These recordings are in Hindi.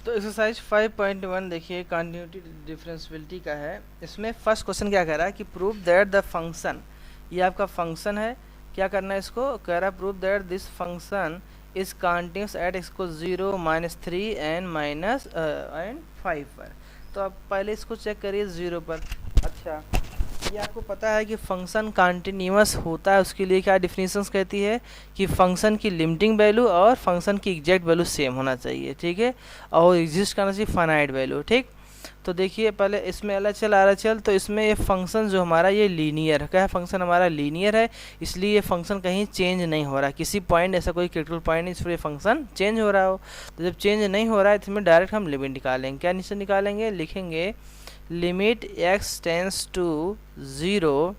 तो एक्सरसाइज 5.1 देखिए कंटिन्यूटी डिफरेंशियबिलिटी का है। इसमें फर्स्ट क्वेश्चन क्या कह रहा है कि प्रूव दैट द फंक्शन, ये आपका फंक्शन है, क्या करना है इसको, कह रहा है prove that this function is continuous at x को 0 -3 एंड माइनस एंड 5 पर। तो आप पहले इसको चेक करिए 0 पर। अच्छा, ये आपको पता है कि फंक्शन कंटिन्यूअस होता है, उसके लिए क्या डिफिनीशंस कहती है कि फंक्शन की लिमिटिंग वैल्यू और फंक्शन की एग्जैक्ट वैल्यू सेम होना चाहिए, ठीक है, और एग्जिस्ट करना चाहिए फाइनाइट वैल्यू, ठीक। तो देखिए पहले इसमें LHL RHL, तो इसमें ये फंक्शन जो हमारा ये लीनियर है, क्या है, फंक्शन हमारा लीनियर है, इसलिए ये फंक्शन कहीं चेंज नहीं हो रहा, किसी पॉइंट ऐसा कोई क्रिटिकल पॉइंट नहीं इस पर ये फंक्शन चेंज हो रहा हो। तो जब चेंज नहीं हो रहा है तो इसमें डायरेक्ट हम लिमिट निकालेंगे। क्या नीचे निकालेंगे, लिखेंगे limit x tends to 0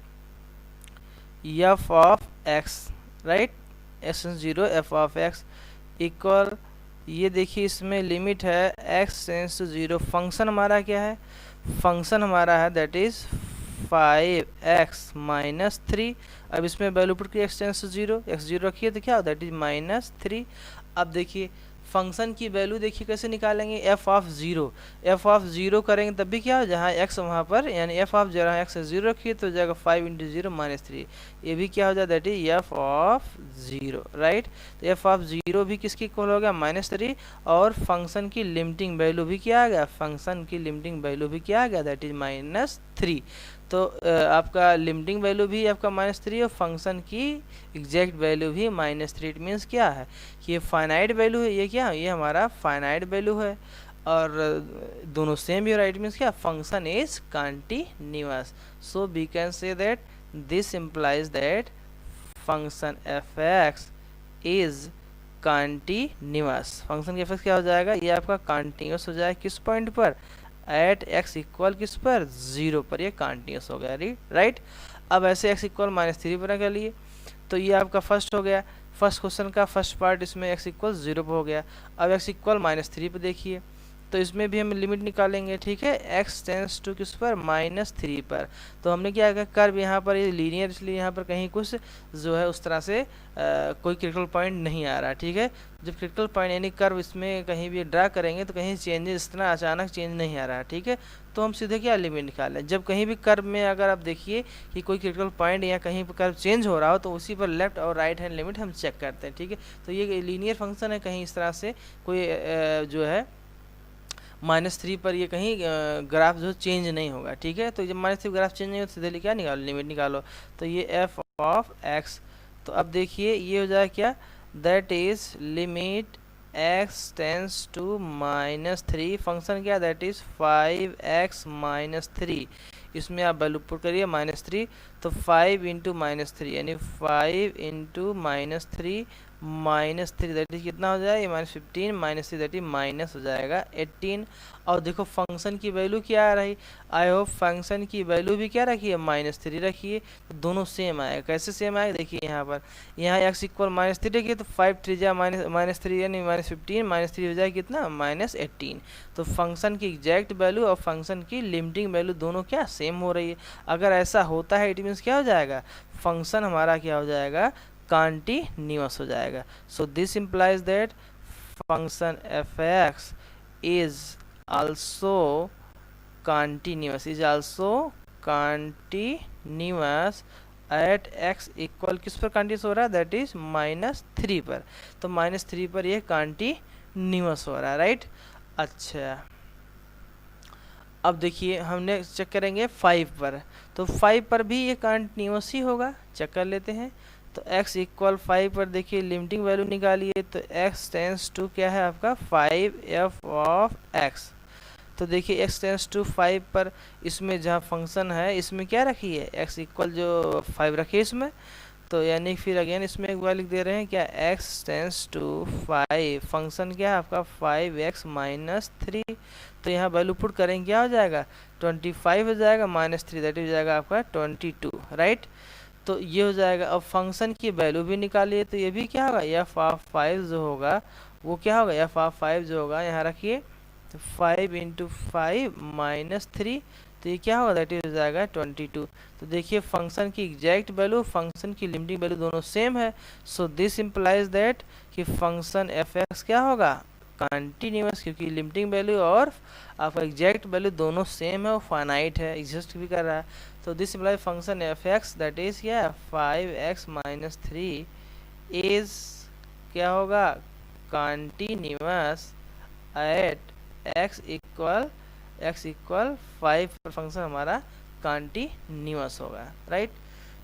f of x, right, x tends 0 f of x equal, ये देखिए इसमें लिमिट है x टेंस टू 0, फंक्शन हमारा क्या है, फंक्शन हमारा है दैट इज 5x -3। अब इसमें वैल्यू पुट की x टेंस टू 0, x 0 रखिए तो क्या होता है, दैट इज -3। अब देखिए फंक्शन की वैल्यू देखिए कैसे निकालेंगे, f ऑफ 0, f ऑफ 0 करेंगे तब भी क्या हो, जहाँ x वहाँ पर यानी f ऑफ जहाँ x 0 रखिए तो जाएगा 5 × 0 -3, ये भी क्या हो जाए, that is f of 0, right. तो f ऑफ 0 भी किसकी इक्वल हो गया, -3, और फंक्शन की लिमिटिंग वैल्यू भी क्या आ गया, फंक्शन की लिमिटिंग वैल्यू भी क्या आ गया, दैट इज -3। तो आपका लिमिटिंग वैल्यू भी आपका -3 और फंक्शन की एग्जैक्ट वैल्यू भी -3। इट मीन्स क्या है, ये फाइनाइट वैल्यू है, ये क्या है, ये हमारा फाइनाइट वैल्यू है, और दोनों सेम ही, राइट, मीन्स क्या, function is continuous. So we can say that this implies that function F x is continuous. Function के एफ क्या हो जाएगा, ये आपका कंटिन्यूअस हो जाएगा किस पॉइंट पर, एट x इक्वल किस पर, 0 पर, ये कंटिन्यूअस हो गया, राइट। अब ऐसे x इक्वल -3 पर कर लिए, तो ये आपका फर्स्ट हो गया, फर्स्ट क्वेश्चन का फर्स्ट पार्ट इसमें x इक्वल 0 पर हो गया। अब x इक्वल -3 पर देखिए, तो इसमें भी हम लिमिट निकालेंगे, ठीक है, x टेंस टू किस पर, -3 पर। तो हमने क्या किया, कर्व यहाँ पर ये लीनियर, इसलिए यहाँ पर कहीं कुछ जो है उस तरह से कोई क्रिटिकल पॉइंट नहीं आ रहा, ठीक है। जब क्रिटिकल पॉइंट यानी कर्व इसमें कहीं भी ड्रा करेंगे तो कहीं चेंजेस इतना अचानक चेंज नहीं आ रहा, ठीक है। तो हम सीधे क्या लिमिट निकालें, जब कहीं भी कर्व में अगर आप देखिए कि कोई क्रिटिकल पॉइंट या कहीं पर कर्व चेंज हो रहा हो तो उसी पर लेफ्ट और राइट हैंड लिमिट हम चेक करते हैं, ठीक है। तो ये लीनियर फंक्शन है, कहीं इस तरह से कोई जो है -3 पर ये कहीं ग्राफ जो चेंज नहीं होगा, ठीक है। तो जब -3 ग्राफ चेंज नहीं हो तो सीधे क्या निकालो, लिमिट निकालो, तो ये f ऑफ x। तो अब देखिए ये हो जाए क्या, that is limit x tends to -3, function क्या, दैट इज 5x -3, इसमें आप वैल्यू पुट करिए -3, तो 5 × -3 यानी 5 × -3 -3 दैट इज कितना हो जाएगा, -15 -3 दैट इज माइनस हो जाएगा 18। और देखो फंक्शन की वैल्यू क्या आ रही, आई होप फंक्शन की वैल्यू भी क्या रखी है, -3 रखिए, तो दोनों सेम आएगा। कैसे सेम आएगा, देखिए यहाँ पर, यहाँ x इक्वल -3 रखिए तो 5 3 जा -3 यानी -15 -3 हो जाएगा कितना, -18। तो फंक्शन की एग्जैक्ट वैल्यू और फंक्शन की लिमिटिंग वैल्यू दोनों क्या सेम हो रही है। अगर ऐसा होता है इट मीन्स क्या हो जाएगा, फंक्शन हमारा क्या हो जाएगा, कंटिन्यूअस हो जाएगा। So this implies that function F x is also continuous, continuous at x equal किस पर कंटिन्यूअस हो रहा है, दैट इज -3 पर। तो -3 पर ये कंटिन्यूअस हो रहा है, राइट। अच्छा, अब देखिए हमने चेक करेंगे 5 पर, तो 5 पर भी ये कंटिन्यूअस ही होगा, चेक कर लेते हैं। तो x इक्वल 5 पर देखिए लिमिटिंग वैल्यू निकालिए, तो x टेंस टू क्या है आपका 5f ऑफ x। तो देखिए x टेंस टू 5 पर, इसमें जहाँ फंक्शन है इसमें क्या रखी है, x इक्वल जो 5 रखिए इसमें, तो यानी फिर अगेन इसमें एक बार लिख दे रहे हैं क्या, x टेंस टू 5, फंक्शन क्या है आपका 5x -3, तो यहाँ वैल्यू पुट करेंगे क्या हो जाएगा, 25 हो जाएगा -3 दैट हो जाएगा आपका 22, राइट। तो ये हो जाएगा। अब फंक्शन की वैल्यू भी निकालिए, तो ये भी क्या होगा, f ऑफ 5 जो होगा वो क्या होगा, f ऑफ 5 जो होगा यहाँ रखिए, तो 5 × 5 -3, तो ये क्या होगा, दैट हो जाएगा 22। तो देखिए फंक्शन की एग्जैक्ट वैल्यू, फंक्शन की लिमिटिंग वैल्यू दोनों सेम है। सो दिस इम्प्लाइज दैट कि फंक्शन एफ एक्स क्या होगा, कंटिन्यूअस, क्योंकि लिमिटिंग वैल्यू और आपका एग्जैक्ट वैल्यू दोनों सेम है और फाइनाइट है, एग्जिस्ट भी कर रहा है। तो this imply function F x that is क्या 5x-3 इज क्या होगा कंटिन्यूअस एट x इक्वल 5 पर फंक्शन हमारा कंटिन्यूअस होगा, राइट।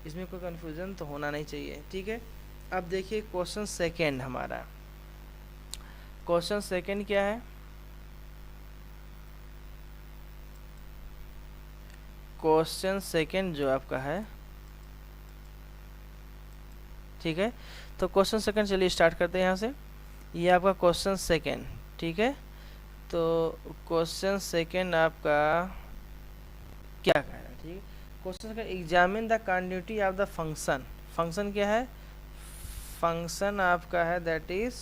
इसमें कोई कंफ्यूजन तो होना नहीं चाहिए, ठीक है। अब देखिए क्वेश्चन सेकेंड हमारा, क्वेश्चन सेकेंड क्या है, क्वेश्चन सेकेंड जो आपका है, ठीक है। तो क्वेश्चन सेकेंड चलिए स्टार्ट करते हैं यहाँ से। ये आपका क्वेश्चन सेकेंड, ठीक है। तो क्वेश्चन सेकेंड आपका क्या कह रहा है, ठीक है। Question second, examine the continuity of the function. Function क्या है, फंक्शन आपका है दैट इज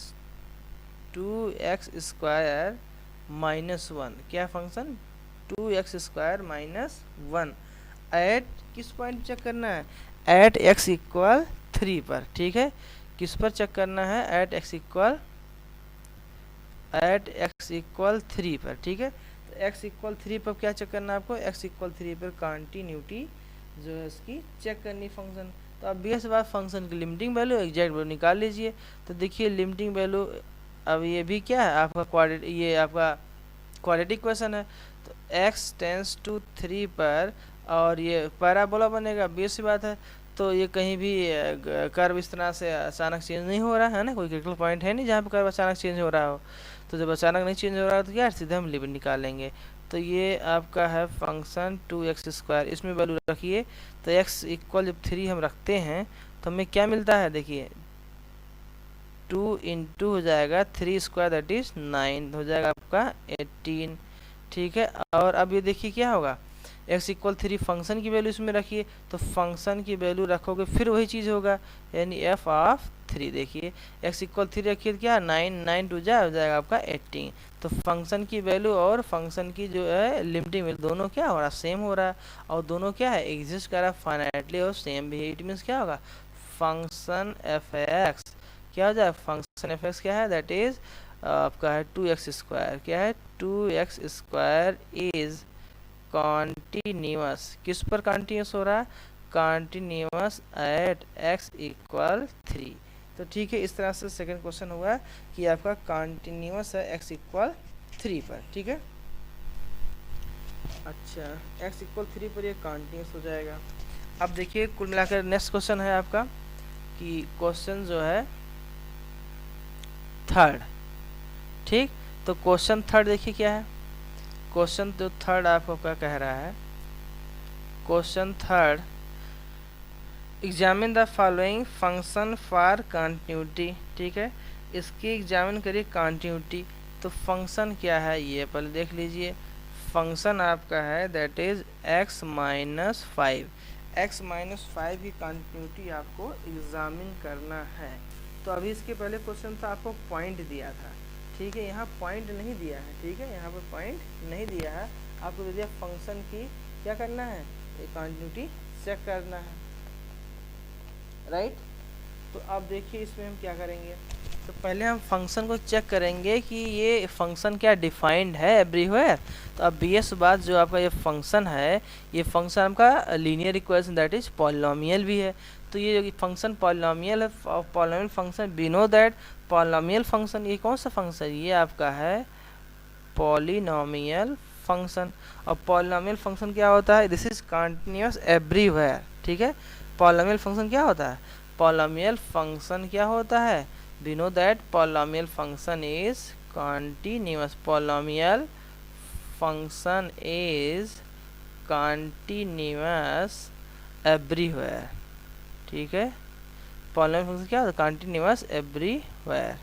2x² -1। क्या फंक्शन 2x² -1 एट किस पॉइंट चेक करना है, एट x इक्वल 3 पर, ठीक है। किस पर चेक करना है, एट x इक्वल 3 पर, ठीक है। तो x इक्वल 3 पर क्या चेक करना है आपको, x इक्वल 3 पर कंटिन्यूटी जो है इसकी चेक करनी फंक्शन। तो अब बेस बात फंक्शन की लिमिटिंग वैल्यू एग्जैक्ट वैल्यू निकाल लीजिए। तो देखिए लिमिटिंग वैल्यू, अब ये भी क्या है आपका ये आपका क्वाड्रेटिक क्वेश्चन है। तो x टेंस टू 3 पर और ये पैराबोला बनेगा, बेस बात है। तो ये कहीं भी कर्व इस तरह से अचानक चेंज नहीं हो रहा है ना, कोई क्रिटिकल पॉइंट है नहीं जहाँ पर कर्व अचानक चेंज हो रहा हो। तो जब अचानक नहीं चेंज हो रहा है तो क्या सीधे हम लिमिट निकालेंगे। तो ये आपका है फंक्शन 2x², इसमें वैल्यू रखिए। तो x इक्वल जब 3 हम रखते हैं तो हमें क्या मिलता है, देखिए 2 इंटू हो जाएगा 3² दैट इज 9 हो जाएगा आपका 18, ठीक है। और अब ये देखिए क्या होगा, x इक्वल 3 फंक्शन की वैल्यू इसमें रखिए। तो फंक्शन की वैल्यू रखोगे फिर वही चीज़ होगा, यानी f(3). देखिए x इक्वल 3 रखिए तो क्या 9 टू हो जाएगा आपका 18। तो फंक्शन की वैल्यू और फंक्शन की जो है लिमिटिंग वैल्यू दोनों क्या हो रहा है, सेम हो रहा है। और दोनों क्या है, एग्जिस्ट कर रहा है फाइनाइटली और सेम भी है। इट मीन्स क्या होगा, फंक्शन एफ एक्स क्या हो जाए, फंक्शन एफ एक्स क्या है दैट इज आपका है 2x²। क्या है 2x² इज कॉन्टिन्यूअस, किस पर कॉन्टिन्यूअस हो रहा है, कॉन्टिन्यूअस एट x इक्वल 3। तो ठीक है, इस तरह से सेकंड क्वेश्चन हुआ कि आपका कॉन्टिन्यूअस है x इक्वल 3 पर, ठीक है। अच्छा x इक्वल 3 पर ये कॉन्टिन्यूअस हो जाएगा। अब देखिए कुल मिलाकर नेक्स्ट क्वेश्चन है आपका कि क्वेश्चन जो है थर्ड, ठीक। तो क्वेश्चन थर्ड देखिए क्या है, क्वेश्चन तो थर्ड आपको क्या कह रहा है, question third, examine the following function for continuity, ठीक है। इसकी एग्जामिन करिए कंटिन्यूटी। तो फंक्शन क्या है ये पहले देख लीजिए। फंक्शन आपका है दैट इज x-5। x-5 की कंटिन्यूटी आपको एग्जामिन करना है। तो अभी इसके पहले क्वेश्चन था आपको पॉइंट दिया था, ठीक है। यहाँ पॉइंट नहीं दिया है, ठीक है, यहाँ पर पॉइंट नहीं दिया है, आपको दे दिया फंक्शन की क्या करना है, एक कंटिन्यूटी चेक करना है, राइट। तो अब देखिए इसमें हम क्या करेंगे, तो पहले हम फंक्शन को चेक करेंगे कि ये फंक्शन क्या डिफाइंड है एवरीवेयर। तो अब बीएस बात जो आपका ये फंक्शन है, ये फंक्शन आपका linear equation that is polynomial भी है। तो ये जो फंक्शन पॉलिनोमियल है, polynomial function we know that polynomial function, ये कौन सा फंक्शन, ये आपका है पॉलिनोमियल फंक्शन। और पॉलिनोमियल फंक्शन क्या होता है, दिस इज कंटिन्यूअस एवरीवेयर, ठीक है। पॉलिनोमियल फंक्शन क्या होता है, पॉलिनोमियल फंक्शन क्या होता है, we know that polynomial function is continuous, polynomial function is continuous everywhere, ठीक है। पॉलिनोमियल फंक्शन क्या होता है, कंटिन्यूअस एवरीवेयर,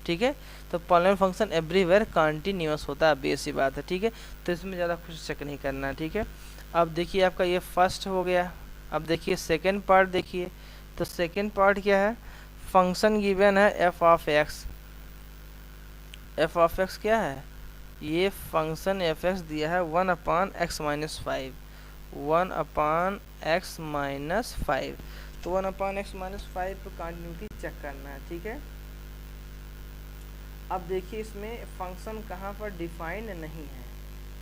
ठीक है। तो पॉलिनोमियल फंक्शन एवरीवेयर कंटिन्यूअस होता है, बेसी बात है, ठीक है। तो इसमें ज़्यादा कुछ चेक नहीं करना है, ठीक है। अब देखिए आपका ये फर्स्ट हो गया। अब देखिए सेकेंड पार्ट देखिए। तो सेकेंड पार्ट क्या है, फंक्शन गिवन है F of x. F of x क्या है, ये फंक्शन एफ एक्स दिया है 1/x-5, 1/x-5। तो 1/x-5 पर कंटिन्यूटी चेक करना है, ठीक है। अब देखिए इसमें फंक्शन कहाँ पर डिफाइंड नहीं है,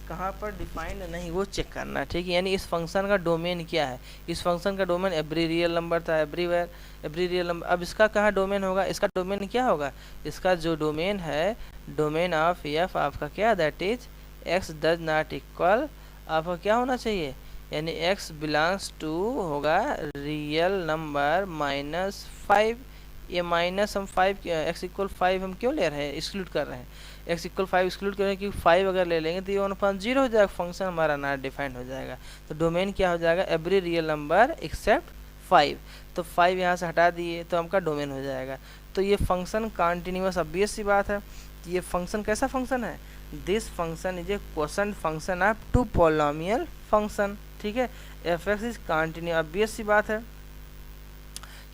कहाँ पर डिफाइंड नहीं वो चेक करना है, ठीक है। यानी इस फंक्शन का डोमेन क्या है, इस फंक्शन का डोमेन एवरी रियल नंबर था, एवरीवेयर एवरी रियल नंबर। अब इसका कहाँ डोमेन होगा, इसका डोमेन क्या होगा, इसका जो डोमेन है, डोमेन ऑफ एफ आपका क्या, that is x does not equal आपका क्या होना चाहिए, यानी एक्स बिलोंग्स टू होगा रियल नंबर माइनस 5। ये माइनस हम 5 एक्स इक्वल 5 हम क्यों ले रहे हैं, एक्सक्लूड कर रहे हैं, एक्स इक्वल 5 एक्सक्लूड कर रहे हैं क्योंकि 5 अगर ले लेंगे तो ये 1/0 हो जाएगा, फंक्शन हमारा नॉट डिफाइंड हो जाएगा। तो डोमेन क्या हो जाएगा, एवरी रियल नंबर एक्सेप्ट 5। तो 5 यहाँ से हटा दिए तो हमका डोमेन हो जाएगा। तो ये फंक्शन कॉन्टिन्यूअस, ऑब्वियस सी बात है। ये फंक्शन कैसा फंक्शन है, this function is a quotient function of two polynomial function, ठीक है। F x is continue, obvious सी बात है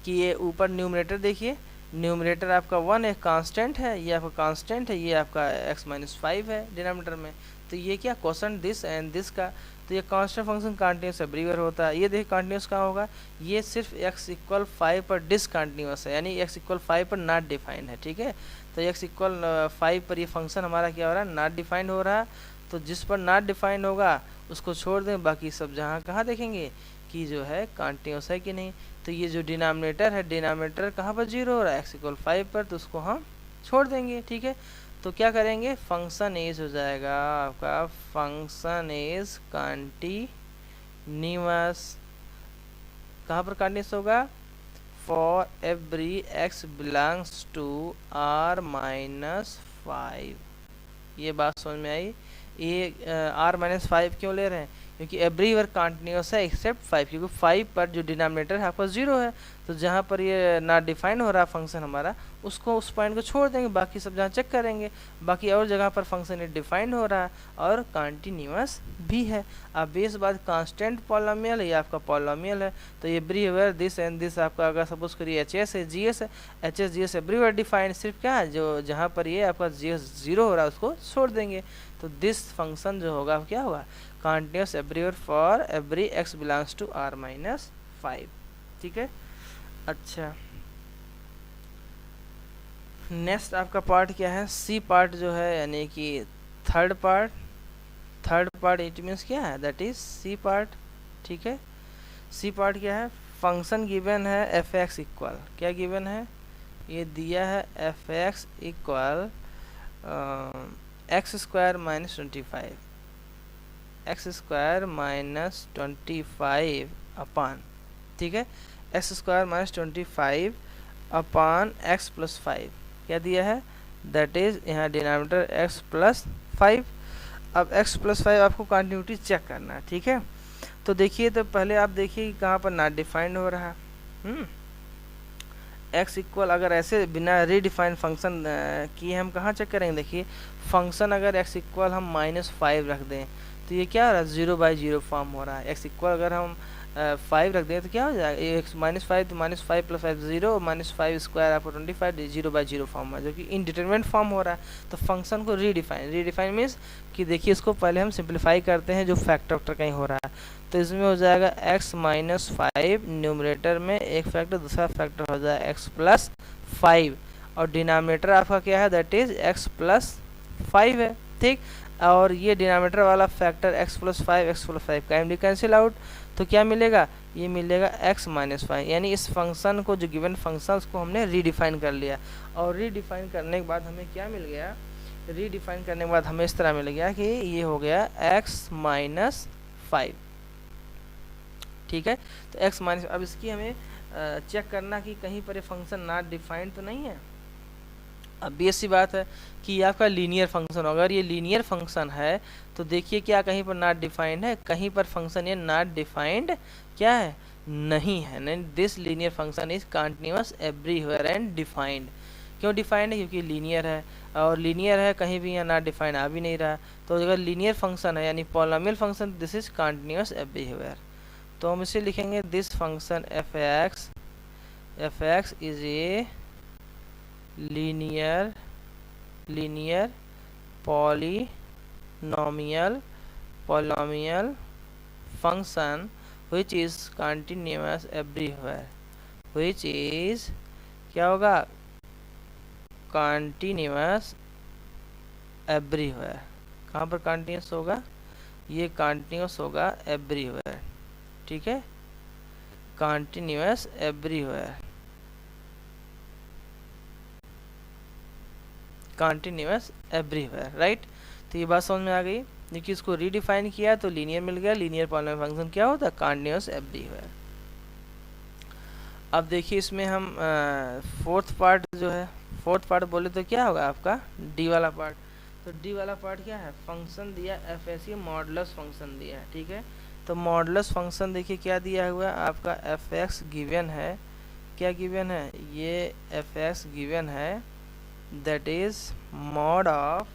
कि ये ऊपर न्यूमरेटर देखिए, न्यूमरेटर आपका 1 एक कांस्टेंट है, ये आपका कांस्टेंट है, ये आपका x-5 है डिनोमिनेटर में। तो ये क्या क्वोशंट दिस एंड दिस का, तो ये कांस्टेंट फंक्शन कंटिन्यूस एवरीवेयर होता है। ये देखिए कंटिन्यूस कहाँ होगा, ये सिर्फ x इक्वल 5 पर डिसकंटिन्यूस है, यानी x इक्वल 5 पर नॉट डिफाइंड है, ठीक है। तो x इक्वल 5 पर ये फंक्शन हमारा क्या हो रहा है, नॉट डिफाइंड हो रहा है। तो जिस पर नॉट डिफाइंड होगा उसको छोड़ दें, बाकी सब जहाँ कहाँ देखेंगे कि जो है कंटिन्यूस है कि नहीं। तो ये जो डिनोमिनेटर है, डिनोमिनेटर कहाँ पर 0 हो रहा है, x इक्वल 5 पर, तो उसको हम छोड़ देंगे, ठीक है। तो क्या करेंगे, फंक्शन एज हो जाएगा आपका, फंक्शन एज कंटिन्यूअस, कहाँ पर कंटिन्यूअस होगा, for every x belongs to r-5। ये बात समझ में आई। ये r-5 क्यों ले रहे हैं, क्योंकि एवरीवेयर कंटिन्यूअस है एक्सेप्ट 5, क्योंकि 5 पर जो डिनोमिनेटर है आपका 0 है। तो जहाँ पर ये नॉट डिफाइन हो रहा है फंक्शन हमारा, उसको उस पॉइंट को छोड़ देंगे, बाकी सब जहाँ चेक करेंगे, बाकी और जगह पर फंक्शन ये डिफाइंड हो रहा है और कंटिन्यूअस भी है। अब बेस बात कांस्टेंट पॉलिनोमियल है, ये आपका पॉलिनोमियल है। तो एवरीवेयर दिस एंड दिस आपका अगर सपोज करिए एच एस है, जी एस है, H S G S everywhere defined, सिर्फ क्या है जो जहाँ पर ये आपका जी एस 0 हो रहा है उसको छोड़ देंगे। तो दिस फंक्शन जो होगा क्या होगा, continuous everywhere for every X belongs to r-5, ठीक है। अच्छा, नेक्स्ट आपका पार्ट क्या है, सी पार्ट जो है, यानी कि थर्ड पार्ट इट मीन्स क्या है, दैट इज सी पार्ट, ठीक है। सी पार्ट क्या है, फंक्शन गिवन है एफ एक्स इक्वल, क्या गिवन है, ये दिया है एफ एक्स इक्वल x² - 25 अपान, ठीक है, x² - 25 अपान x + 5 क्या दिया है, दैट इज यहाँ डिनोमिनेटर x + 5। अब x + 5 आपको कंटिन्यूटी चेक करना है, ठीक है। तो देखिए, तो पहले आप देखिए कि कहाँ पर नॉट डिफाइंड हो रहा है। x इक्वल अगर ऐसे बिना रीडिफाइंड फंक्शन की हम कहाँ चेक करेंगे, देखिए फंक्शन अगर x इक्वल हम -5 रख दें तो ये क्या हो रहा है, 0/0 फॉर्म हो रहा है। x इक्वल अगर हम 5 रख दें तो क्या हो जाएगा, ये -5 तो -5 + 5 0, -5² आपको 25, 0/0 फॉर्म है, जो कि इनडिटरमिनेट फॉर्म हो रहा है। तो फंक्शन को रीडिफाइन मीन्स कि देखिए इसको पहले हम सिंप्लीफाई करते हैं जो फैक्टर कहीं हो रहा है। तो इसमें हो जाएगा x - 5 न्यूमरेटर में एक फैक्टर, दूसरा फैक्टर हो जाएगा x + 5 और डिनोमिनेटर आपका क्या है, दैट इज x + 5 है, ठीक। और ये डिनोमिनेटर वाला factor x + 5 can be cancel out, तो क्या मिलेगा, ये मिलेगा x - 5, यानी इस फंक्शन को जो गिवन फंक्शन को हमने रीडिफाइन कर लिया। और रीडिफाइन करने के बाद हमें क्या मिल गया, रीडिफाइन करने के बाद हमें इस तरह मिल गया कि ये हो गया x - 5, ठीक है। तो x माइनस, अब इसकी हमें चेक करना कि कहीं पर ये फंक्शन नॉट डिफाइंड तो नहीं है। अब ये सी बात है कि ये आपका लीनियर फंक्शन होगा, अगर ये लीनियर फंक्शन है तो देखिए क्या कहीं पर नॉट डिफाइंड है, कहीं पर फंक्शन ये नॉट डिफाइंड क्या है, नहीं है। नहीं, this linear function is continuous everywhere and defined. क्यों डिफाइंड है, क्योंकि लीनियर है, और लीनियर है कहीं भी यहाँ नॉट डिफाइंड आ भी नहीं रहा। तो अगर लीनियर फंक्शन है यानी polynomial function, this is continuous everywhere. तो हम इसे लिखेंगे this function F x is a linear polynomial function which is continuous everywhere, which is क्या होगा, कंटिन्यूअस एवरीवेयर। कहाँ पर कंटिन्यूअस होगा, ये कंटिन्यूअस होगा एवरीवेयर, ठीक है, continuous everywhere, continuous everywhere, right. तो ये बात समझ में आ गई। देखिए इसको रीडिफाइन किया तो लीनियर मिल गया, लीनियर पॉलिनोमियल फंक्शन क्या होता है, कंटिन्यूअस एवरीवेयर। अब देखिए इसमें हम फोर्थ पार्ट जो है, फोर्थ पार्ट बोले तो क्या होगा आपका डी वाला पार्ट। तो डी वाला पार्ट क्या है, फंक्शन दिया एफ एस, ये मॉडुलस फंक्शन दिया है, ठीक है। तो मॉडुलस फंक्शन देखिए क्या दिया हुआ है आपका, एफ एक्स गिवन है, क्या गिवन है, ये एफ एक्स गिवन है, दैट इज मॉड ऑफ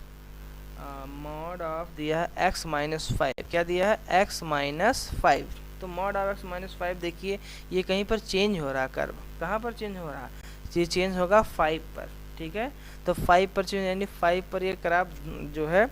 दिया है x माइनस 5, क्या दिया है x माइनस 5। तो मॉड ऑफ x माइनस 5 देखिए ये कहीं पर चेंज हो रहा है कर्व, कहाँ पर चेंज हो रहा है, ये चेंज होगा 5 पर, ठीक है। तो 5 पर चेंज यानी 5 पर ये ग्राफ जो है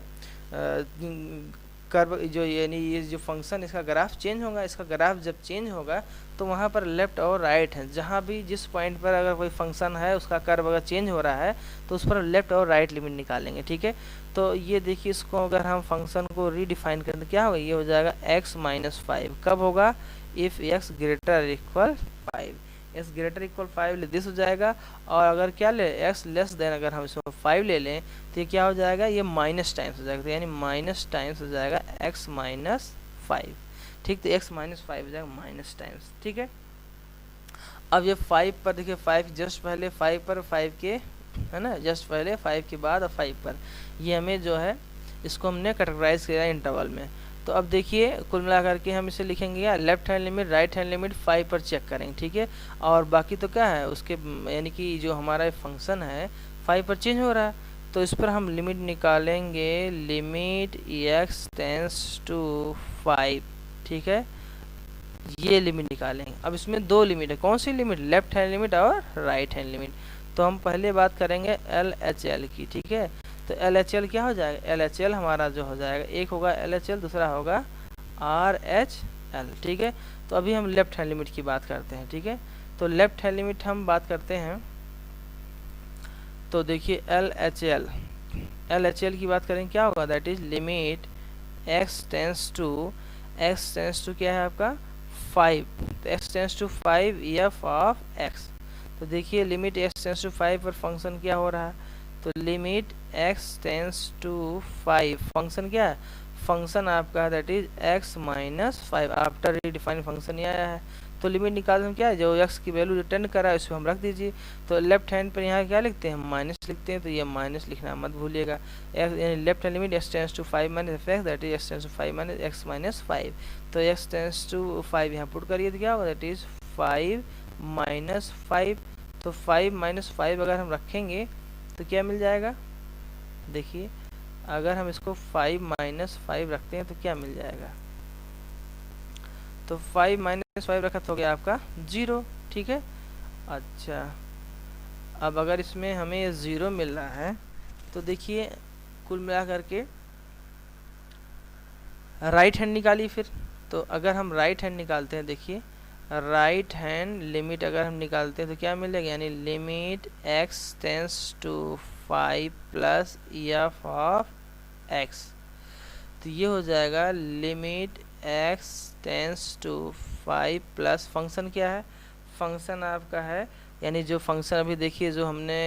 कर्व जो यानी ये जो फंक्शन इसका ग्राफ चेंज होगा। इसका ग्राफ जब चेंज होगा तो वहाँ पर लेफ्ट और राइट है, जहाँ भी जिस पॉइंट पर अगर कोई फंक्शन है उसका कर्व अगर चेंज हो रहा है तो उस पर लेफ्ट और राइट लिमिट निकालेंगे, ठीक है। तो ये देखिए इसको अगर हम फंक्शन को रीडिफाइन करें तो क्या होगा, ये हो जाएगा x माइनस 5, कब होगा, if x greater equal 5, x greater equal 5 ले दिस हो जाएगा। और अगर क्या ले x लेस देन अगर हम इसमें 5 ले लें तो ये क्या हो जाएगा, ये माइनस टाइम्स हो जाएगा, तो यानी माइनस टाइम्स हो जाएगा x माइनस 5, ठीक। तो x माइनस 5 हो जाएगा माइनस टाइम्स, ठीक है। अब ये 5 पर देखिए 5 जस्ट पहले 5 पर 5 के है ना, जस्ट पहले 5 के बाद और 5 पर ये हमें जो है इसको हमने कैटेगराइज किया इंटरवल में। तो अब देखिए कुल मिला करके हम इसे लिखेंगे या left hand limit right hand limit 5 पर चेक करेंगे, ठीक है। और बाकी तो क्या है उसके यानी कि जो हमारा फंक्शन है 5 पर चेंज हो रहा है, तो इस पर हम लिमिट निकालेंगे, लिमिट x टेंस टू 5, ठीक है, ये लिमिट निकालेंगे। अब इसमें दो लिमिट है, कौन सी लिमिट, लेफ्ट हैंड लिमिट और राइट हैंड लिमिट। तो हम पहले बात करेंगे एल एच एल की, ठीक है। तो एल एच एल क्या हो जाएगा, एल एच एल हमारा जो हो जाएगा, एक होगा एल एच एल, दूसरा होगा आर एच एल, ठीक है। तो अभी हम लेफ्ट हैंड लिमिट की बात करते हैं, ठीक है। तो लेफ्ट हैंड लिमिट हम बात करते हैं, तो देखिए एल एच एल की बात करेंगे क्या होगा, that is limit x tends to क्या है आपका 5, तो X tends to 5 F of X. तो देखिए लिमिट एक्स टेंस टू 5 पर फंक्शन क्या हो रहा है, तो limit x tends to 5 function क्या है, फंक्शन आपका that is x minus 5, after redefine function ये आया है। तो लिमिट निकालते हम क्या है, जो एक्स की वैल्यू रिटर्न करा है उसको हम रख दीजिए। तो लेफ्ट हैंड पर यहाँ क्या लिखते हैं, माइनस लिखते हैं, तो ये माइनस लिखना मत भूलिएगा। एक्स यानी left hand limit x tends to 5 minus x, that is x tends to 5 minus x minus 5। तो एक्स टेंस टू 5 यहाँ पुट करिए तो क्या होगा, दैट इज 5 माइनस 5। तो 5 माइनस 5 अगर हम रखेंगे तो क्या मिल जाएगा, देखिए अगर हम इसको 5 माइनस 5 रखते हैं तो क्या मिल जाएगा, तो 5 माइनस 5 रखा तो हो गया आपका 0, ठीक है। अच्छा अब अगर इसमें हमें 0 मिल रहा है तो देखिए कुल मिला करके राइट हैंड निकालिए फिर। तो अगर हम राइट हैंड निकालते हैं, देखिए राइट हैंड लिमिट अगर हम निकालते हैं तो क्या मिलेगा, यानी limit x tends to 5 plus f of x। तो ये हो जाएगा limit x tends to 5 plus function क्या है, फंक्शन आपका है यानी जो फंक्शन अभी देखिए जो हमने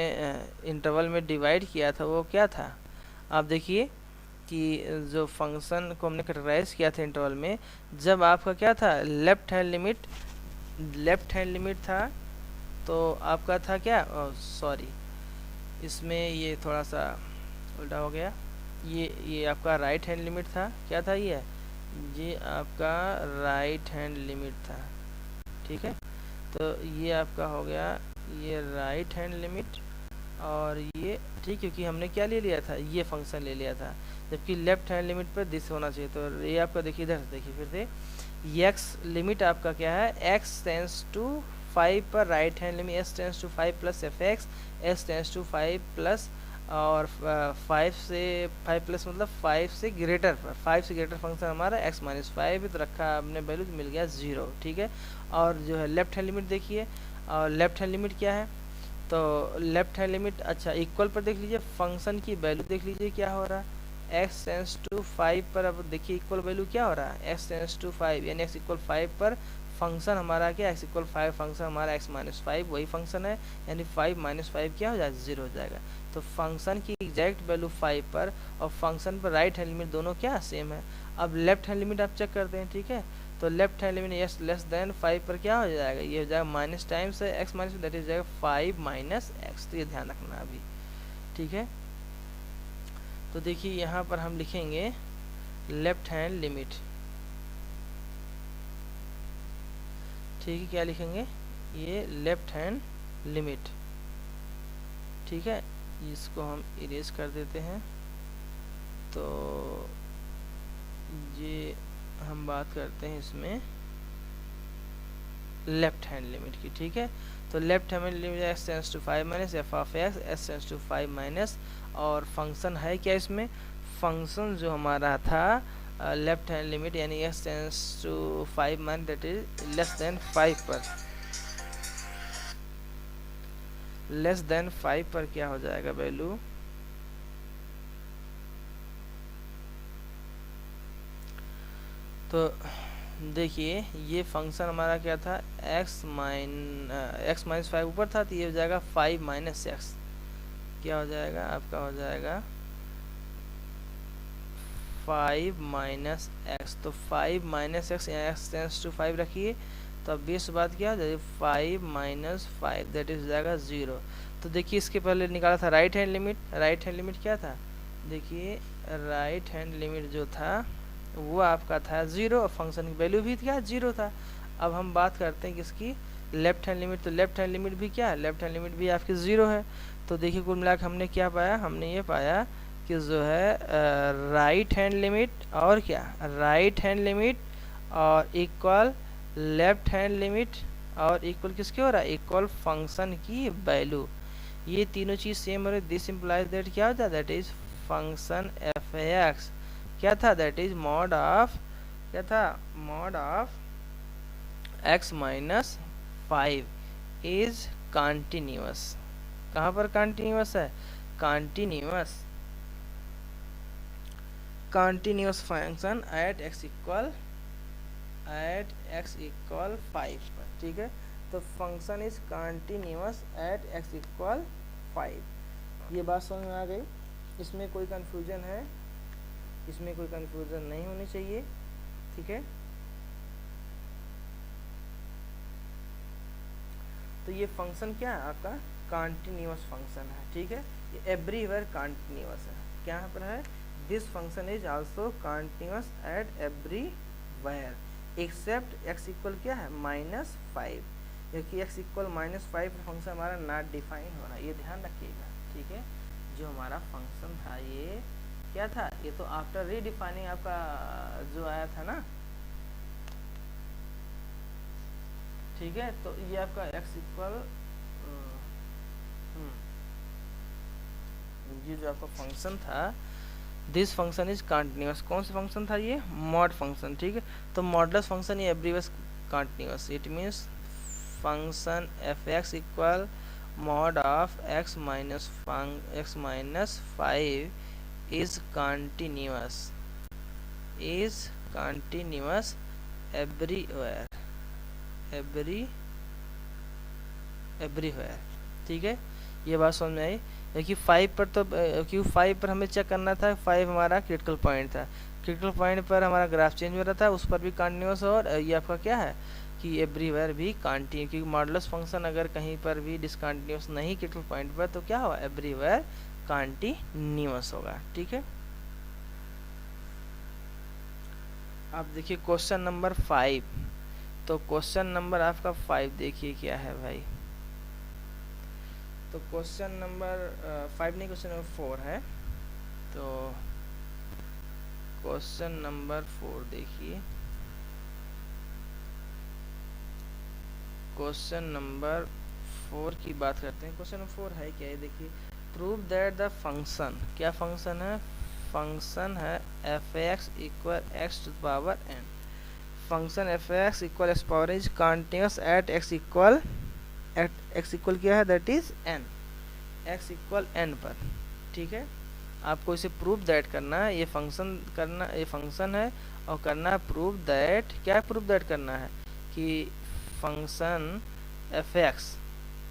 इंटरवल में डिवाइड किया था वो क्या था, आप देखिए कि जो फंक्शन को हमने कैटेगराइज किया था इंटरवल में, जब आपका क्या था लेफ्ट हैंड लिमिट था तो आपका था क्या, सॉरी इसमें ये थोड़ा सा उल्टा हो गया, ये आपका राइट हैंड लिमिट था, क्या था ये आपका राइट हैंड लिमिट था, ठीक है। तो ये आपका हो गया ये राइट हैंड लिमिट और ये ठीक, क्योंकि हमने क्या ले लिया था, ये फंक्शन ले लिया था, जबकि लेफ्ट हैंड लिमिट पर दिस होना चाहिए। तो ये आपका देखिए इधर देखिए फिर से एक्स लिमिट आपका क्या है, एक्स टेंस टू 5 पर right hand limit x tends to 5 plus f x, x tends to 5 plus और 5 से 5 प्लस मतलब 5 से ग्रेटर फंक्शन हमारा x माइनस 5 तो रखा हमने वैल्यू तो मिल गया 0, ठीक है। और जो है लेफ्ट हैंड लिमिट देखिए, और लेफ्ट हैंड लिमिट क्या है, तो लेफ्ट हैंड लिमिट, अच्छा इक्वल पर देख लीजिए, फंक्शन की वैल्यू देख लीजिए क्या हो रहा है, x टेंस टू 5 पर। अब देखिए इक्वल वैल्यू क्या हो रहा है, x टेंस टू 5 यानी x इक्वल 5 पर फंक्शन हमारा क्या, x इक्वल 5 फंक्शन हमारा x माइनस 5 वही फंक्शन है, यानी 5 माइनस 5 क्या हो जाएगा, 0 हो जाएगा। तो फंक्शन की एग्जैक्ट वैल्यू 5 पर और फंक्शन पर राइट हैंड लिमिट दोनों क्या सेम है। अब लेफ्ट हैंड लिमिट आप चेक करते हैं, ठीक है। तो left hand limit yes less than 5 पर क्या हो जाएगा, ये हो जाएगा minus times x minus, that is जाएगा 5 माइनस एक्स। तो ये ध्यान रखना अभी, ठीक है। तो देखिए यहाँ पर हम लिखेंगे लेफ्ट हैंड लिमिट, ठीक है, क्या लिखेंगे, ये लेफ्ट हैंड लिमिट, ठीक है। इसको हम इरेज कर देते हैं। तो ये हम बात करते हैं इसमें लेफ्ट हैंड लिमिट की, ठीक है। तो left hand limit x tends to 5 minus f of x, x tends to 5 minus, और फंक्शन है क्या इसमें, फंक्शन जो हमारा था लेफ्ट हैंड लिमिट यानी x tends to 5 minus that is less than 5 पर, लेस देन 5 पर क्या हो जाएगा वैल्यू, तो देखिए ये फंक्शन हमारा क्या था, एक्स माइनस 5 ऊपर था, तो ये हो जाएगा 5 माइनस एक्स, क्या हो जाएगा आपका, हो जाएगा 5 माइनस एक्स। तो 5 माइनस एक्स, यहाँ एक्स टेंस टू 5 रखिए, तो अब बेस बात क्या हो जाएगी, 5 माइनस 5 दैट इज जाएगा 0। तो देखिए इसके पहले निकाला था right hand limit, right hand limit क्या था, देखिए राइट हैंड लिमिट जो था वो आपका था 0 और फंक्शन की वैल्यू भी क्या 0 था। अब हम बात करते हैं किसकी, लेफ्ट हैंड लिमिट। तो लेफ्ट हैंड लिमिट भी क्या है, लेफ्ट हैंड लिमिट भी आपकी 0 है। तो देखिए कुल मिलाकर हमने क्या पाया, हमने ये पाया कि जो है राइट हैंड लिमिट और क्या, राइट हैंड लिमिट और इक्वल लेफ्ट हैंड लिमिट और इक्वल किसके हो रहा है, इक्वल फंक्शन की वैल्यू। ये तीनों चीज़ सेम हो रही, दिस इम्प्लाइज दैट क्या होता है, that is function F x क्या था, दैट इज मॉड ऑफ, क्या था, mod of x minus 5 is continuous. कहाँ पर कॉन्टिन्यूअस है, continuous, continuous function at x equal 5 पर, ठीक है। तो function is continuous at x equal 5। ये बात समझ में आ गई, इसमें कोई कंफ्यूजन है, इसमें कोई कंफ्यूजन नहीं होनी चाहिए, ठीक है। तो ये फंक्शन क्या है आपका, कॉन्टिन्यूअस फंक्शन है, ठीक है। ये एवरीवेयर कॉन्टिन्यूअस है, क्या यहाँ पर है, this function is also continuous at everywhere except x equal क्या है -5, क्योंकि एक्स इक्वल -5 फंक्शन हमारा नॉट डिफाइन हो रहा है, ये ध्यान रखिएगा, ठीक है। जो हमारा फंक्शन था ये क्या था, ये तो आफ्टर रीडिफाइनिंग आपका जो आया था ना, ठीक है। तो ये आपका x इक्वल, ये जो आपका फंक्शन था, दिस फंक्शन इज कॉन्टिन्यूअस, कौन सा फंक्शन था ये, मॉड फंक्शन, ठीक है। तो मॉडुलस फंक्शन ये everywhere continuous, it means function F x equal mod of x minus 5 is continuous everywhere, ठीक है। ये बात समझ में आई, क्योंकि 5 पर तो क्योंकि 5 पर हमें चेक करना था, 5 हमारा क्रिटिकल पॉइंट था, क्रिटिकल पॉइंट पर हमारा ग्राफ चेंज हो रहा था, उस पर भी कंटिन्यूअस, और ये आपका क्या है कि एवरीवेयर भी कंटिन्यू, क्योंकि मॉडुलस फंक्शन अगर कहीं पर भी डिसकंटिन्यूअस नहीं क्रिटिकल पॉइंट पर, तो क्या होगा, एवरीवेयर कंटिन्यूअस होगा, ठीक है। अब देखिए क्वेश्चन नंबर 5, तो क्वेश्चन नंबर आपका 5 देखिए क्या है भाई। तो क्वेश्चन नंबर 5 नहीं, क्वेश्चन नंबर 4 है। तो क्वेश्चन नंबर 4 देखिए, क्वेश्चन नंबर 4 की बात करते हैं। क्वेश्चन नंबर 4 है क्या, ये देखिए, प्रूव दैट द फंक्शन, क्या फंक्शन है, फंक्शन है F x equal x to power n, function F x equal x power is continuous at x equal at x equal क्या है, that is n, x equal n पर, ठीक है। आपको इसे प्रूव दैट करना है, ये फंक्शन करना, ये फंक्शन है और करना है प्रूव दैट, क्या प्रूव दैट करना है कि फंक्शन एफ एक्स,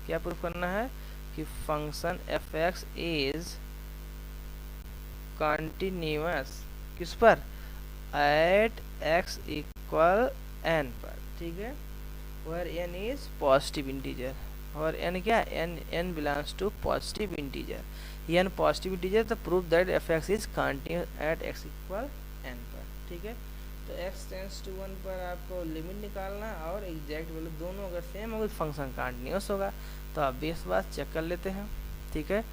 क्या प्रूव करना है कि function F x is continuous किस पर, एट एक्स इक्वल एन पर, ठीक है, where n is positive integer, और n क्या, n belongs to positive integer, n positive integer, तो prove that fx is continuous at x equal n पर, ठीक है। तो x टेंस टू 1 पर आपको लिमिट निकालना और एग्जैक्ट वैल्यू दोनों अगर सेम होगी फंक्शन कंटिन्यूअस होगा। तो आप इस बात चेक कर लेते हैं, ठीक है।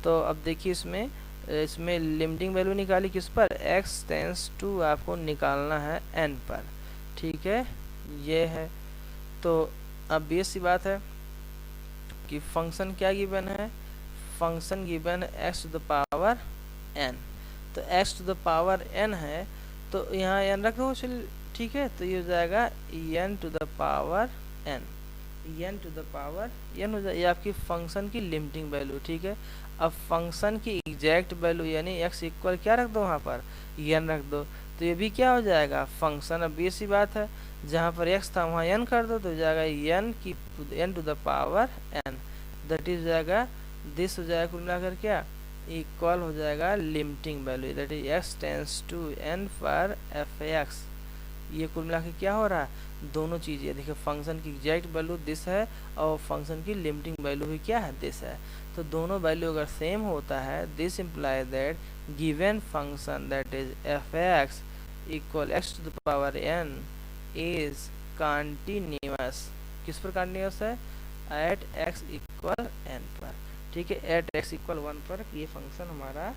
तो अब देखिए इसमें लिमिटिंग वैल्यू निकाली किस पर, x टेंस टू आपको निकालना है n पर, ठीक है, ये है। तो अब बेस सी बात है कि फंक्शन क्या गिवन है, फंक्शन गिवन है x to the power n, तो x to the power n है, तो यहाँ n रखो चलिए, ठीक है। तो ये हो जाएगा n to the power n, n to the power n हो जाए, ये आपकी फंक्शन की लिमिटिंग वैल्यू, ठीक है। अब फंक्शन की एग्जैक्ट वैल्यू यानी x इक्वल क्या रख दो, वहाँ पर n रख दो, तो ये भी क्या हो जाएगा फंक्शन। अब बेसी बात है, जहाँ पर x था वहाँ n कर दो, तो हो जाएगा n to the power n, that is जाएगा, दिस हो जाएगा कुल मिलाकर क्या, इक्वल हो जाएगा limiting value, that is x tends to n for f x. ये कुल मिला के क्या हो रहा है, दोनों चीज़ें देखिए, फंक्शन की एग्जैक्ट वैल्यू दिस है और फंक्शन की लिमिटिंग वैल्यू भी क्या है, दिस है। तो दोनों वैल्यू अगर सेम होता है, this imply that given function that is f x equal x to the power n is continuous, किस पर कंटिन्यूअस है, एट x इक्वल n पर, ठीक है, एट x इक्वल 1 पर ये फंक्शन हमारा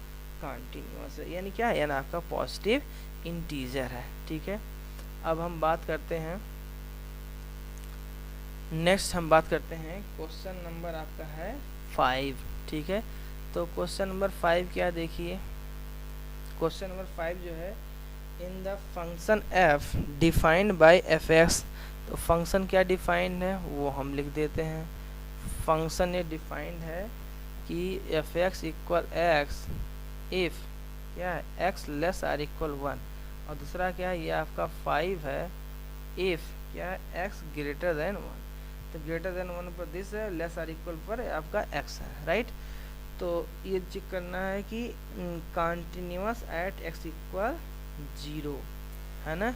कंटिन्यूअस है, यानी क्या है, n आपका पॉजिटिव इंटीजर है, ठीक है। अब हम बात करते हैं, नेक्स्ट हम बात करते हैं क्वेश्चन नंबर आपका है 5, ठीक है। तो क्वेश्चन नंबर 5 क्या, देखिए क्वेश्चन नंबर 5 जो है, in the function f defined by F x, तो फंक्शन क्या डिफाइंड है वो हम लिख देते हैं। फंक्शन ये डिफाइंड है कि F x equal x if क्या है, एक्स लेस आर इक्वल 1, और दूसरा क्या है, ये आपका 5 है, इफ क्या है, एक्स ग्रेटर देन 1, तो ग्रेटर देन 1 पर दिस है, लेस आर इक्वल पर आपका एक्स है, राइट। तो ये चेक करना है कि कंटिन्यूअस एट एक्स इक्वल 0 है ना,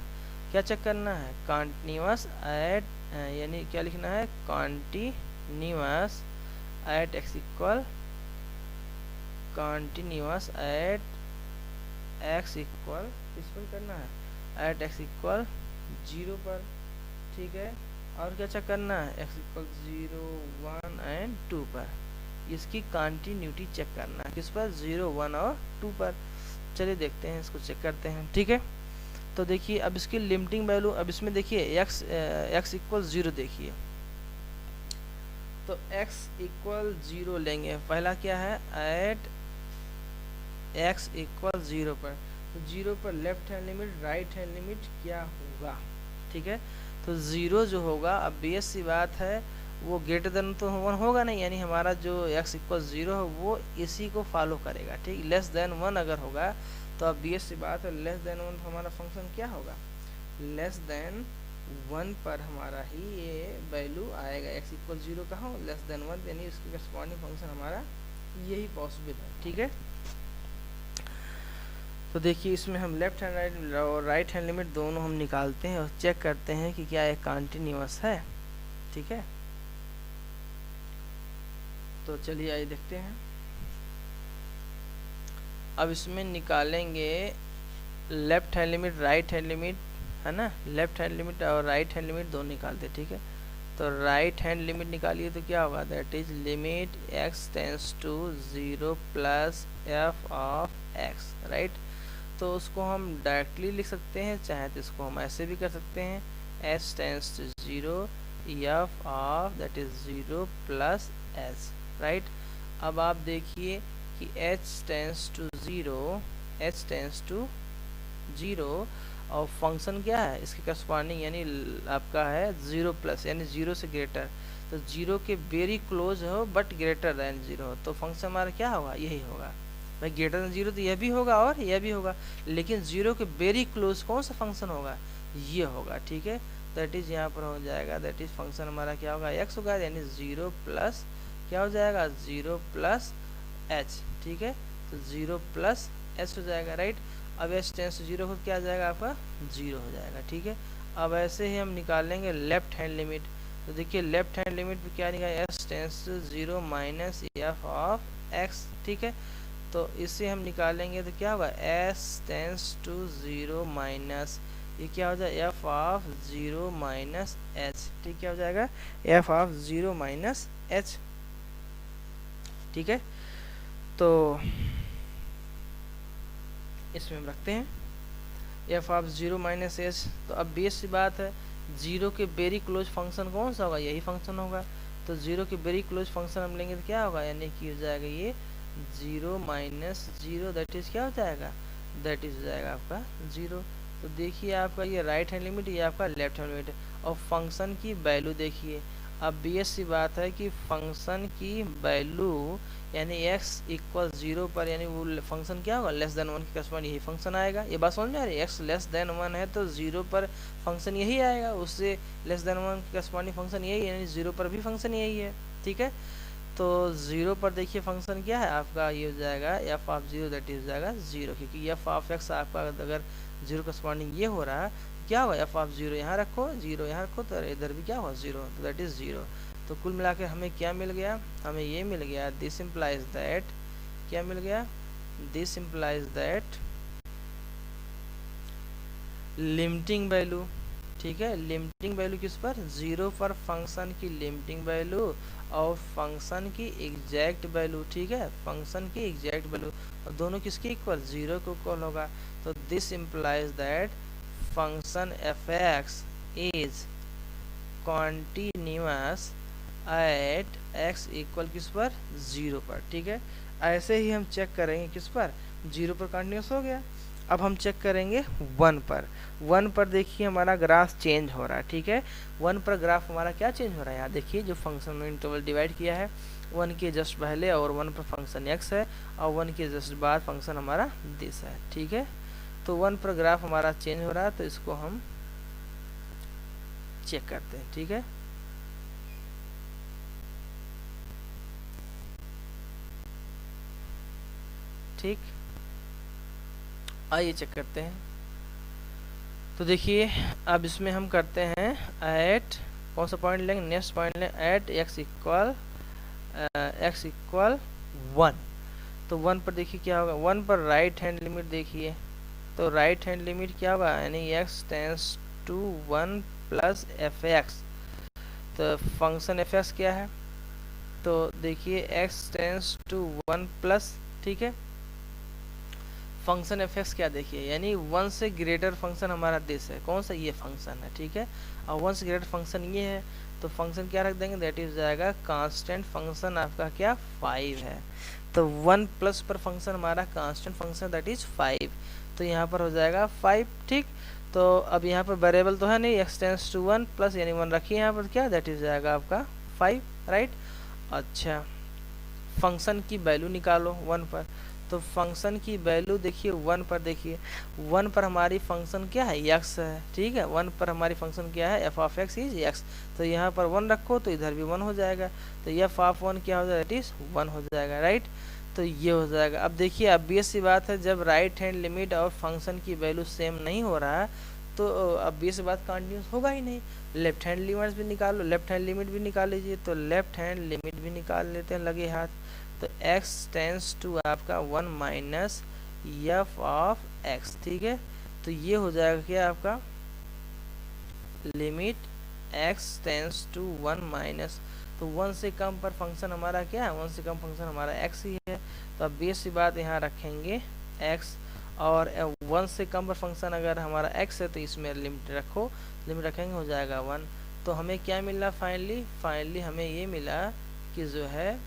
क्या चेक करना है, कंटिन्यूअस एट, यानी क्या लिखना है, continuous at x equal, continuous at x equal किस पर करना है, एट एक्स इक्वल 0 पर, ठीक है। और क्या चेक करना है, एक्स इक्वल 0 1 एंड 2 पर, इसकी कंटिन्यूटी चेक करना है किस पर, 0 1 और 2 पर। चलिए देखते हैं, इसको चेक करते हैं, ठीक है। तो देखिए अब इसकी लिमिटिंग वैल्यू, अब इसमें देखिए x इक्वल 0, देखिए तो x इक्वल 0 लेंगे, पहला क्या है, एट x इक्वल 0 पर, तो 0 पर left hand limit right hand limit क्या होगा, ठीक है। तो 0 जो होगा, अब बेस सी बात है, वो ग्रेटर देन तो 1 होगा नहीं, यानी हमारा जो x इक्वल 0 है वो इसी को फॉलो करेगा, ठीक। लेस देन 1 अगर होगा तो अब बेस सी बात है, लेस देन 1 तो हमारा फंक्शन क्या होगा, लेस देन 1 पर हमारा ही ये वैल्यू आएगा, x इक्वल 0 कहाँ हो, लेस देन 1, यानी उसकी करस्पॉन्डिंग फंक्शन हमारा यही पॉसिबल है, ठीक है। तो देखिए इसमें हम लेफ्ट हैंड और राइट हैंड लिमिट दोनों हम निकालते हैं और चेक करते हैं कि क्या ये कंटिन्यूअस है, ठीक है। तो चलिए आइए देखते हैं। अब इसमें निकालेंगे left hand limit right hand limit, है ना, लेफ्ट हैंड लिमिट और राइट हैंड लिमिट दोनों निकालते, ठीक है। तो राइट हैंड लिमिट निकालिए तो क्या होगा, that is limit x tends to 0 plus f of x, right. तो उसको हम डायरेक्टली लिख सकते हैं, चाहे तो इसको हम ऐसे भी कर सकते हैं, h tends to 0 f of that is 0 plus s, right. अब आप देखिए कि h tends to 0, h tends to 0, और फंक्शन क्या है इसके करस्पॉन्डिंग यानी आपका है 0+ यानी 0 से ग्रेटर, तो 0 के वेरी क्लोज हो बट ग्रेटर देन 0 हो, तो फंक्शन हमारा क्या होगा, यही होगा भाई। ग्रेटर देन 0 तो यह भी होगा और यह भी होगा, लेकिन 0 के वेरी क्लोज कौन सा फंक्शन होगा, ये होगा। ठीक है, दैट इज यहाँ पर हो जाएगा, दैट इज फंक्शन हमारा क्या होगा, x होगा, यानी 0 प्लस क्या हो जाएगा, 0 प्लस h। ठीक है, तो 0 प्लस h हो जाएगा, राइट। अब h टेंस टू 0 हो क्या आ जाएगा आपका, 0 हो जाएगा। ठीक है, अब ऐसे ही हम निकाल लेंगे लेफ्ट हैंड लिमिट। तो देखिए लेफ्ट हैंड लिमिट पे क्या निकाल, h tends to 0 minus f of x। ठीक है, तो इससे हम निकालेंगे तो क्या होगा, s टेंस टू 0 माइनस ये क्या हो जाएगा, f ऑफ 0 माइनस h। ठीक, क्या हो जाएगा, f ऑफ 0 माइनस h। ठीक है, तो इसमें हम रखते हैं f ऑफ 0 माइनस एच। तो अब बेस सी बात है, 0 के वेरी क्लोज फंक्शन कौन सा होगा, यही फंक्शन होगा। तो 0 के वेरी क्लोज फंक्शन हम लेंगे तो क्या होगा, यानी कि हो जाएगा ये 0 माइनस 0, दैट इज क्या हो जाएगा, दैट इज हो जाएगा आपका 0। तो देखिए आपका ये राइट हैंड लिमिट, ये आपका लेफ्ट हैंड लिमिट, और फंक्शन की वैल्यू देखिए। अब बेस सी बात है कि फंक्शन की वैल्यू यानी x इक्वल 0 पर, यानी वो फंक्शन क्या होगा, लेस देन 1 के करस्पॉन्ड यही फंक्शन आएगा। ये बात समझ में आ रही है, x लेस देन 1 है तो 0 पर फंक्शन यही आएगा, उससे लेस देन 1 के करस्पॉन्डिंग फंक्शन यही है, यानी 0 पर भी फंक्शन यही है। ठीक है, तो 0 पर देखिए फंक्शन क्या है आपका, ये हो जाएगा f ऑफ 0, दैट इज हो जाएगा 0, क्योंकि f ऑफ x आपका अगर 0 करस्पॉन्डिंग ये हो रहा है क्या होगा, f ऑफ 0 यहाँ रखो, 0 यहाँ रखो, तो इधर भी क्या होगा 0, तो दैट इज 0। तो कुल मिलाकर हमें क्या मिल गया, हमें ये मिल गया, दिस इम्प्लाइज दैट, क्या मिल गया, this implies that limiting value. ठीक है, लिमिटिंग वैल्यू किस पर, 0 पर फंक्शन की लिमिटिंग वैल्यू और फंक्शन की एग्जैक्ट वैल्यू। ठीक है, फंक्शन की एग्जैक्ट वैल्यू और दोनों किसके इक्वल, 0 को इक्वल होगा। तो this implies that function F x is continuous at x equal किस पर, 0 पर। ठीक है, ऐसे ही हम चेक करेंगे किस पर, 0 पर कंटिन्यूस हो गया। अब हम चेक करेंगे 1 पर। 1 पर देखिए हमारा ग्राफ चेंज हो रहा है। ठीक है, 1 पर ग्राफ हमारा क्या चेंज हो रहा है, यहाँ देखिए जो फंक्शन में इंटरवल डिवाइड किया है 1 के जस्ट पहले, और 1 पर फंक्शन x है और 1 के जस्ट बाद फंक्शन हमारा दिस है। ठीक है, तो 1 पर ग्राफ हमारा चेंज हो रहा है, तो इसको हम चेक करते हैं। ठीक है, ठीक, आइए चेक करते हैं। तो देखिए अब इसमें हम करते हैं एट, कौन सा पॉइंट लेंगे, नेक्स्ट पॉइंट लें एट x इक्वल 1। तो 1 पर देखिए क्या होगा, 1 पर राइट हैंड लिमिट देखिए, तो राइट हैंड लिमिट क्या होगा, यानी x tends to 1 plus f x. तो फंक्शन एफ एक्स क्या है, तो देखिए x टेंस टू 1 प्लस, ठीक है, फंक्शन एफ एक्स क्या देखिए, यानी 1 से ग्रेटर फंक्शन हमारा दिस है, कौन सा, ये फंक्शन है। ठीक है, और 1 से ग्रेटर फंक्शन ये है, तो फंक्शन क्या रख देंगे, दैट इज जाएगा कांस्टेंट फंक्शन आपका क्या 5 है। तो 1 प्लस पर फंक्शन हमारा कांस्टेंट फंक्शन दैट इज 5, तो यहाँ पर हो जाएगा 5। ठीक, तो अब यहाँ पर वेरिएबल तो है नहीं, एक्स टेंस टू 1 प्लस यानी 1 रखिए यहाँ पर, क्या दैट इज जाएगा आपका 5, राइट। अच्छा, फंक्शन की वैल्यू निकालो 1 पर, तो फंक्शन की वैल्यू देखिए 1 पर, देखिए 1 पर हमारी फंक्शन क्या है, x है। ठीक है, 1 पर हमारी फंक्शन क्या है, f of x is x, तो यहाँ पर 1 रखो तो इधर भी 1 हो जाएगा, तो f ऑफ 1 क्या हो जाएगा, दैट इज 1 हो जाएगा, राइट। तो ये हो जाएगा। अब देखिए ऑब्वियस सी बात है, जब राइट हैंड लिमिट और फंक्शन की वैल्यू सेम नहीं हो रहा है तो ऑब्वियस सी बात कंटिन्यूस होगा ही नहीं। लेफ्ट हैंड लिमिट भी निकालो, लेफ्ट हैंड लिमिट भी निकाल लीजिए, तो लेफ्ट हैंड लिमिट भी निकाल लेते हैं लगे हाथ। तो x टेंस टू आपका 1 माइनस एफ ऑफ x। ठीक है, तो ये हो जाएगा क्या आपका limit x tends to 1 minus, तो 1 से कम पर फंक्शन हमारा क्या है, 1 से कम फंक्शन हमारा x ही है। तो अब बेस की बात यहाँ रखेंगे x, और 1 से कम पर फंक्शन अगर हमारा x है तो इसमें लिमिट रखो, लिमिट रखेंगे हो जाएगा 1। तो हमें क्या मिला फाइनली हमें ये मिला कि जो है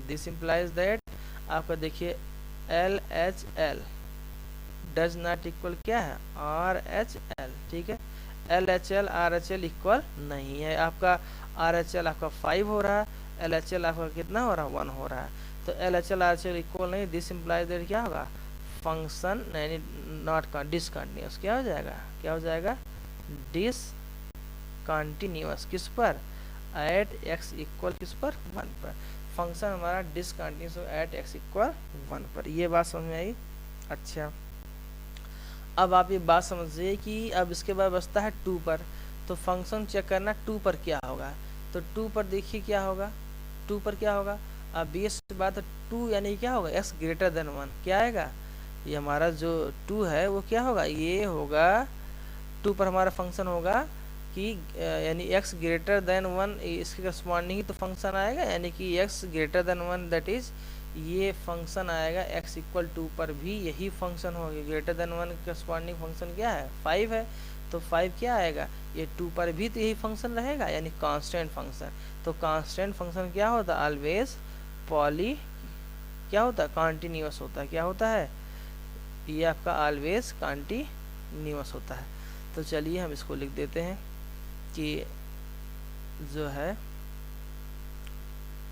दिस इम्प्लाइज दैट आपका देखिए LHL डज नॉट इक्वल क्या है आर एच एल, ठीक है। L H L R H L equal नहीं है, आपका आर एच एल आपका 5 हो रहा है, एल एच एल आपका कितना हो रहा है 1 हो रहा है, तो L H L R H L equal नहीं, दिस इम्प्लाइज दैट क्या होगा फंक्शन यानी नॉट डिसकंटिन्यूस, क्या हो जाएगा, क्या हो जाएगा डिसकंटिन्यूस, किस पर एट एक्स इक्वल किस पर 1 पर, फंक्शन हमारा डिसकंटिन्यूस एट एक्स इक्वल 1 पर। ये बात समझ में आई। अच्छा अब आप ये बात समझिए कि अब इसके बाद बचता है 2 पर, तो फंक्शन चेक करना 2 पर क्या होगा, तो 2 पर देखिए क्या होगा, 2 पर क्या होगा, अब बेस बात है 2 यानी क्या होगा एक्स ग्रेटर देन 1, क्या आएगा ये हमारा जो 2 है वो क्या होगा, ये होगा 2 पर हमारा फंक्शन होगा कि यानी x ग्रेटर देन 1, इसके करस्पॉन्डिंग ही तो फंक्शन आएगा, यानी कि x greater than 1 that is ये फंक्शन आएगा x इक्वल 2 पर भी यही फंक्शन होगा, ग्रेटर देन 1 करस्पॉन्डिंग फंक्शन क्या है 5 है, तो 5 क्या आएगा ये 2 पर भी तो यही फंक्शन रहेगा, यानी कांस्टेंट फंक्शन। तो कांस्टेंट फंक्शन क्या होता है ऑलवेज पॉली क्या होता है कॉन्टिन्यूस होता है, क्या होता है ये आपका ऑलवेज कॉन्टिन्यूस होता है। तो चलिए हम इसको लिख देते हैं कि जो है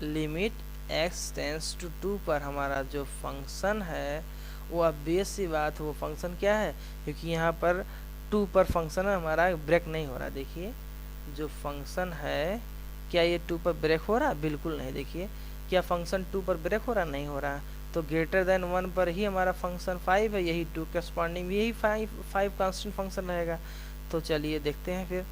लिमिट x टेंस टू 2 पर हमारा जो फंक्शन है वो अब बेस सी बात हो, फंक्शन क्या है, क्योंकि यहाँ पर 2 पर फंक्शन हमारा ब्रेक नहीं हो रहा, देखिए जो फंक्शन है क्या ये 2 पर ब्रेक हो रहा, बिल्कुल नहीं, देखिए क्या फंक्शन 2 पर ब्रेक हो रहा, नहीं हो रहा, तो ग्रेटर देन 1 पर ही हमारा फंक्शन 5 है, यही 2 करस्पॉन्डिंग भी यही 5 कांस्टेंट फंक्शन रहेगा। तो चलिए देखते हैं फिर,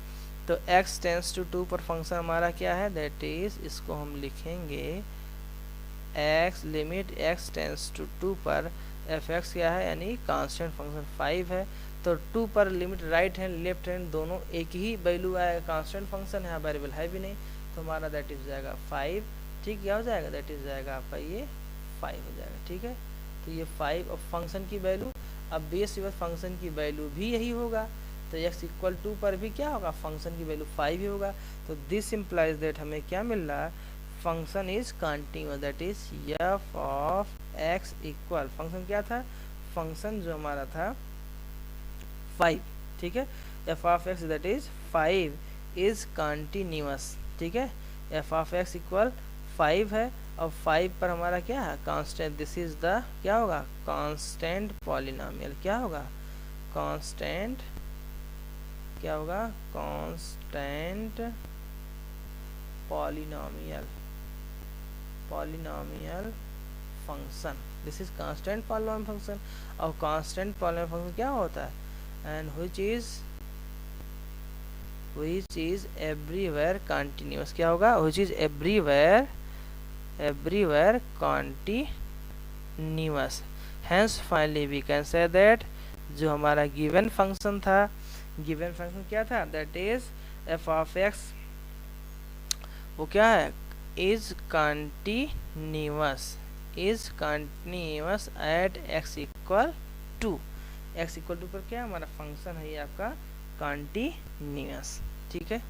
तो x टेंस टू 2 पर फंक्शन हमारा क्या है दैट इज, इसको हम लिखेंगे x limit x tends to 2 पर एफ एक्स क्या है यानी कांस्टेंट फंक्शन 5 है, तो 2 पर limit right hand left hand दोनों एक ही वैल्यू आएगा, कांस्टेंट फंक्शन है वेरिएबल है भी नहीं, तो हमारा दैट इज जाएगा 5, ठीक, क्या हो जाएगा दैट इज जाएगा आपका ये 5 हो जाएगा, ठीक है। तो ये 5 और फंक्शन की वैल्यू, अब बेस फंक्शन की वैल्यू भी यही होगा, तो x इक्वल 2 पर भी क्या होगा फंक्शन की वैल्यू 5 ही होगा, तो दिस इम्प्लाइज दैट हमें क्या मिल रहा है function is continuous, that is F of x equal function क्या था, फंक्शन जो हमारा था 5, ठीक है, F of x that is 5 is continuous, ठीक है, एफ ऑफ x इक्वल 5 है, और 5 पर हमारा क्या है कांस्टेंट, दिस इज द क्या होगा कांस्टेंट पॉलिनोमियल, क्या होगा कांस्टेंट, क्या होगा constant polynomial, polynomial function, this is constant polynomial function, और कांस्टेंट पॉलिनोमियल फंक्शन क्या होता है and which is everywhere continuous, क्या होगा which is everywhere continuous, hence finally we can say that जो हमारा गिवन फंक्शन था, गिवन फंक्शन क्या था that is F of x, वो क्या है is continuous at x equal 2, x equal 2 पर क्या हमारा फंक्शन है ये आपका कंटिन्यूअस, ठीक है।